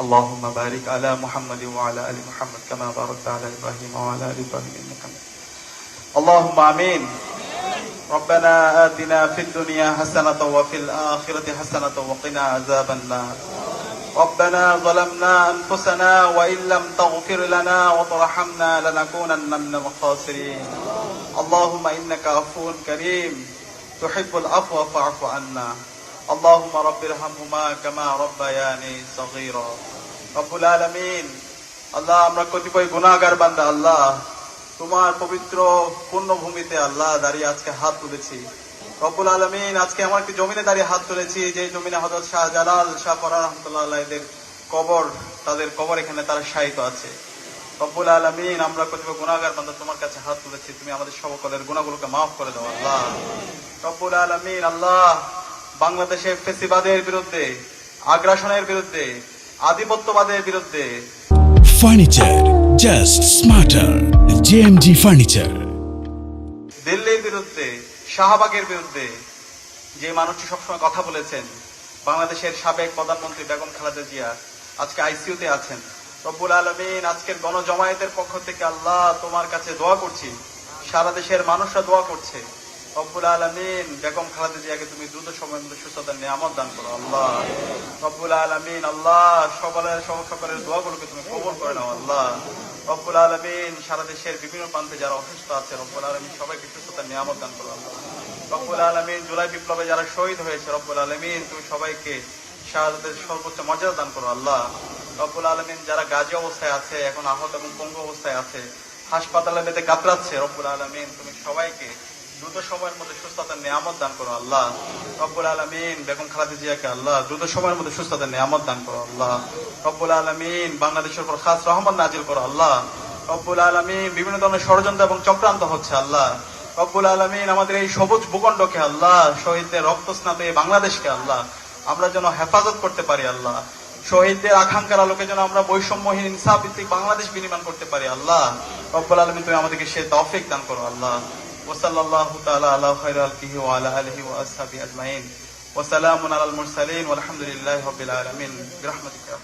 اللهم بارك على محمد وعلى آل محمد كما باركت على إبراهيم وعلى آل إبراهيم إنك حميد مجيد. اللهم آمين. ربنا آتنا في الدنيا حسنة وفي الآخرة حسنة وقنا عذاب النار. ربنا ظلمنا أنفسنا وإن لم تغفر لنا وترحمنا لنكونن من الخاسرين. اللهم إنك عفو كريم تحب العفو فاعف عنا. اللهم رب ارحمهما كما ربياني صغيرا. রব্বুল আলামিন, আল্লাহ আমরা কতিপয় গুনাহগার বান্দা আল্লাহ তোমার পবিত্র পুণ্যভূমিতে আল্লাহ দাঁড়িয়ে আজকে হাত তুলেছি। রব্বুল আলামিন, আজকে আমার একটি জমিনে দাঁড়িয়ে হাত তুলেছি, যে জমিনে হযরত শাহজালাল শাহ ফরার রহমাতুল্লাহ আলাইহির কবর, তাদের কবর এখানে তারা শায়িত আছে। রব্বুল আলামিন, আমরা কতিপয় গুনাহগার বান্দা তোমার কাছে হাত তুলেছি, তুমি আমাদের সকলের গুনাহগুলোকে মাফ করে দাও আল্লাহ। রব্বুল আলামিন, আল্লাহ বাংলাদেশে ফেসিবাদের বিরুদ্ধে, আগ্রাসনের বিরুদ্ধে, আধিপত্যবাদের বিরুদ্ধে furniture just smarter, JMG furniture. দিল্লির বিরুদ্ধে, শাহবাগের বিরুদ্ধে যে মানুষটি সবসময় কথা বলেছেন, বাংলাদেশের সাবেক প্রধানমন্ত্রী বেগম খালেদা জিয়া আজকে আইসিইউতে আছেন। রব্বুল আলামিন, আজকের গণজমায়েতের পক্ষ থেকে আল্লাহ তোমার কাছে দোয়া করছি, সারা দেশের মানুষরা দোয়া করছে। রব্বুল আলামিন, বেগম খালেদা জিয়াকে তুমি দ্রুত সময়ের মধ্যে সুস্থতার নিয়ামত দান করো আল্লাহ। রব্বুল আলামিন, আল্লাহ সকলের দোয়াগুলোকে তুমি কবুল করে নাও আল্লাহ। রব্বুল আলামিন, সারা দেশের বিভিন্ন প্রান্তে যারা অসুস্থ আছে, রব্বুল আলামিন সবাইকে সুস্থতার নিয়ামত দান করো আল্লাহ। রব্বুল আলামিন, জুলাই বিপ্লবে যারা শহীদ হয়েছে, রব্বুল আলামিন তুমি সবাইকে শাহাদাতের সর্বোচ্চ মর্যাদা দান করো আল্লাহ। রব্বুল আলামিন, যারা গাজী অবস্থায় আছে, এখন আহত এবং পঙ্গু অবস্থায় আছে, হাসপাতালে বেঁধে কাতরাচ্ছে, রব্বুল আলামিন তুমি সবাইকে দ্রুত সময়ের মধ্যে সুস্থতার নিয়ামত দান করো আল্লাহ। রব্বুল আলামিন, বেগম খালেদা জিয়াকে আল্লাহ দ্রুত সময়ের মধ্যে সুস্থতার নিয়ামত দান করো আল্লাহ। রব্বুল আলামিন, বাংলাদেশের উপর খাস রহমত নাজিল করো আল্লাহ। রব্বুল আলামিন, বিভিন্ন ধরনের ষড়যন্ত্র এবং চক্রান্ত হচ্ছে আল্লাহ। রব্বুল আলামিন, আমাদের এই সবুজ ভূখণ্ডকে আল্লাহ, শহীদদের রক্তস্নাত এই বাংলাদেশকে আল্লাহ আমরা যেন হেফাজত করতে পারি আল্লাহ। শহীদদের আকাঙ্ক্ষার আলোকে যেন আমরা বৈষম্যহীন ইনসাফ ভিত্তিক বাংলাদেশ বিনির্মাণ করতে পারি আল্লাহ। রব্বুল আলামিন, তুমি আমাদেরকে সে তৌফিক দান করো আল্লাহ। ওয়াসাল্লাল্লাহু তাআলা আলা খায়রি খালকিহি ওয়া আলা আলিহি ওয়া আসহাবিহি আজমাইন ওয়া সালামুন আলাল মুরসালিন ওয়ালহামদুলিল্লাহি রাব্বিল আলামিন বিরহমাতিকা।